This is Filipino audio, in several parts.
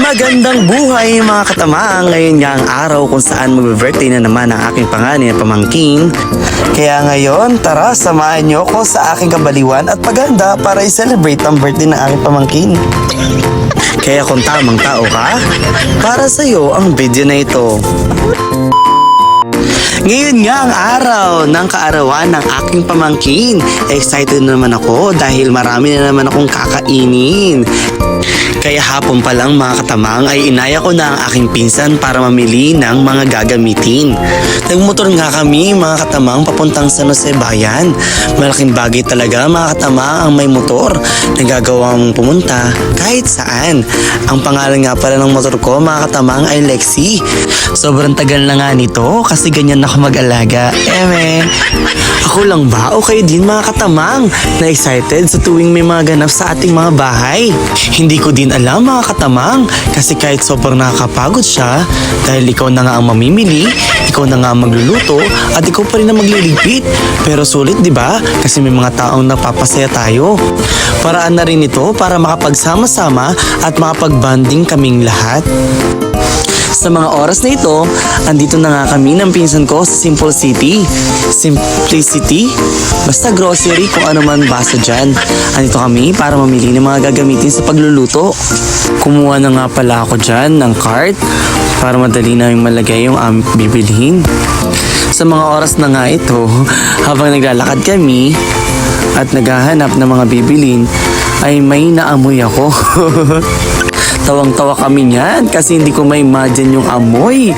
Magandang buhay mga katamang. Ngayon nga ang araw kung saan mag-birthday na naman ang aking panganay na pamangkin. Kaya ngayon, tara samahan niyo ako sa aking kabaliwan at paghanda para i-celebrate ang birthday ng aking pamangkin. Kaya kung tamang tao ka, para sa'yo ang video na ito. Ngayon nga ang araw ng kaarawan ng aking pamangkin. Excited naman ako dahil marami na naman akong kakainin. Kaya hapon pa lang mga katamang ay inaya ko na ang aking pinsan para mamili ng mga gagamitin. Nagmotor nga kami mga katamang papuntang San Jose Bayan. Malaking bagay talaga mga katamang ang may motor. Nagagawa mong pumunta kahit saan. Ang pangalan nga pala ng motor ko mga katamang ay Lexi. Sobrang tagal na nga nito kasi ganyan ako mag-alaga. Ako lang ba o kayo din mga katamang na excited sa tuwing may mga ganap sa ating mga bahay? Hindi ko din alam mga katamang kasi kahit sobrang nakakapagod siya dahil ikaw na nga ang mamimili, ikaw na nga ang magluluto at ikaw pa rin ang magliligpit. Pero sulit di ba? Kasi may mga taong napapasaya tayo. Paraan na rin ito para makapagsama-sama at makapag-bonding kaming lahat. Sa mga oras na ito, andito na nga kami ng pinsan ko sa Simple City. Simplicity? Basta grocery kung ano man basa dyan. Andito kami para mamili ng mga gagamitin sa pagluluto. Kumuha na nga pala ako dyan ng cart para madali namin malagay yung aming bibilhin. Sa mga oras na nga ito, habang naglalakad kami at naghahanap ng mga bibilin, ay may naamoy ako. Tawang-tawa kami niyan kasi hindi ko ma-imagine yung amoy.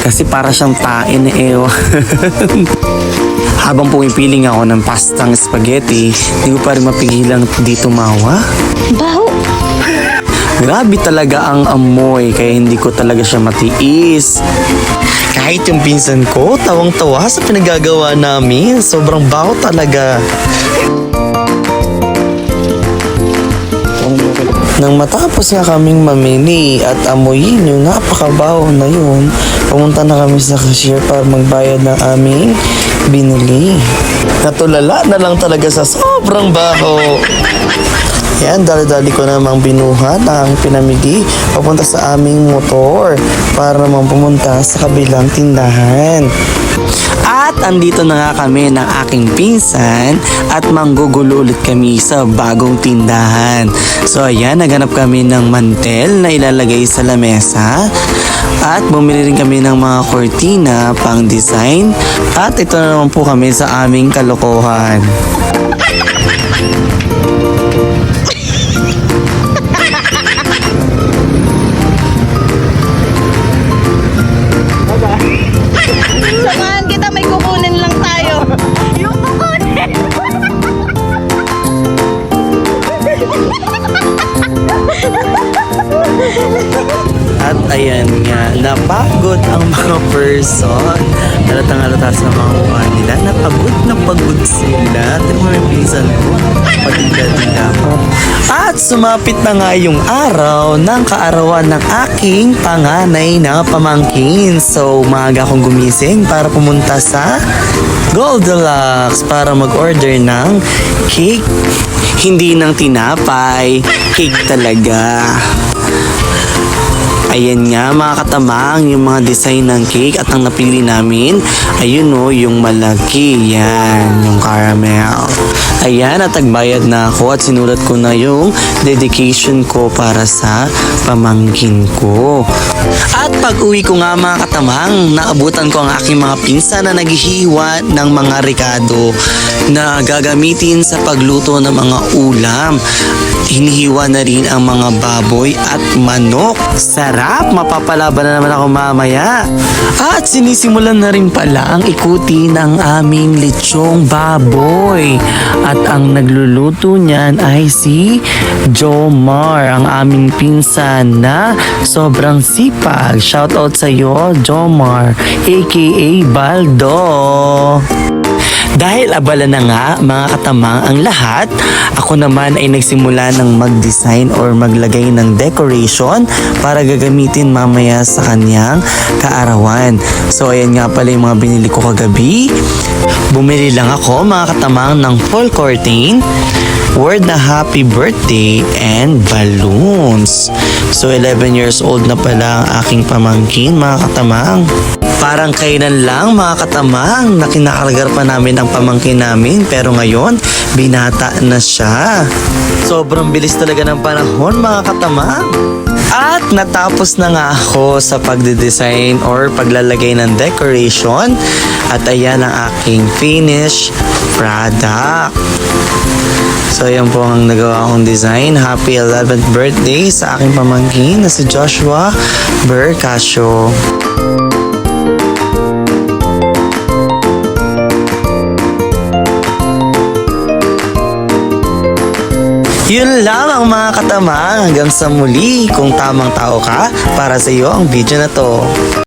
Kasi para siyang tae na ewan. Habang pumipiling ako ng pastang spaghetti, hindi ko pa rin mapigilang di tumawa. Baho! Grabe talaga ang amoy kaya hindi ko talaga siya matiis. Kahit yung pinsan ko, tawang-tawa sa pinagagawa namin. Sobrang baho talaga. Nang matapos nga kaming mamili at amuyin yung napakabaho na yun, pumunta na kami sa cashier para magbayad ng aming binili. Natulala na lang talaga sa sobrang baho. Yan, dali-dali ko namang binuhat ang pinamili papunta sa aming motor para naman pumunta sa kabilang tindahan. At andito na nga kami ng aking pinsan at manggugulo ulit kami sa bagong tindahan. So ayan, naghanap kami ng mantel na ilalagay sa lamesa. At bumili rin kami ng mga kortina pang design. At ito na naman po kami sa aming kalokohan. Samahan kita, may kukunin lang tayo. Yung kukunin! At ayan nga, napagod ang mga person. Halatang halata sa mga mukha nila. Napagod sila. Tingnan mo yung pinsan ko. Patigla-tigla ko. At sumapit na nga yung araw ng kaarawan ng aking panganay na pamangkin. So, maaga akong gumising para pumunta sa Goldilocks para mag-order ng cake. Hindi ng tinapay, cake talaga. Ayan nga mga katamang, yung mga design ng cake at ang napili namin, ayun o, yung malaki, yan, yung caramel. Ayan, at nagbayad na ako at sinulat ko na yung dedication ko para sa pamangkin ko. At pag uwi ko nga mga katamang, naabutan ko ang aking mga pinsan na naghihiwa ng mga ricado na gagamitin sa pagluto ng mga ulam. Hinihiwa na rin ang mga baboy at manok. Sarap! Mapapalaban na naman ako mamaya. At sinisimulan na rin pala ang ikuti ng aming lechong baboy. At ang nagluluto niyan ay si Jomar, ang aming pinsan na sobrang sipag. Shoutout sa iyo, Jomar, aka Baldo. Dahil abala na nga mga katamang ang lahat, ako naman ay nagsimula ng mag-design or maglagay ng decoration para gagamitin mamaya sa kanyang kaarawan. So ayan nga pala yung mga binili ko kagabi. Bumili lang ako mga katamang ng full curtain, word na happy birthday, and balloons. So 11 years old na pala ang aking pamangkin mga katamang. Parang kailan lang mga katamang na kinakargar pa namin ang pamangkin namin pero ngayon binata na siya. Sobrang bilis talaga ng panahon mga katamang. At natapos na nga ako sa pagde-design or paglalagay ng decoration at ayan ang aking finished product. So ayan po ang nagawa kong design. Happy 11th birthday sa aking pamangkin na si Joshua Bercasio. Yun lamang mga katamang, hanggang sa muli. Kung tamang tao ka, para sa iyo ang video na to.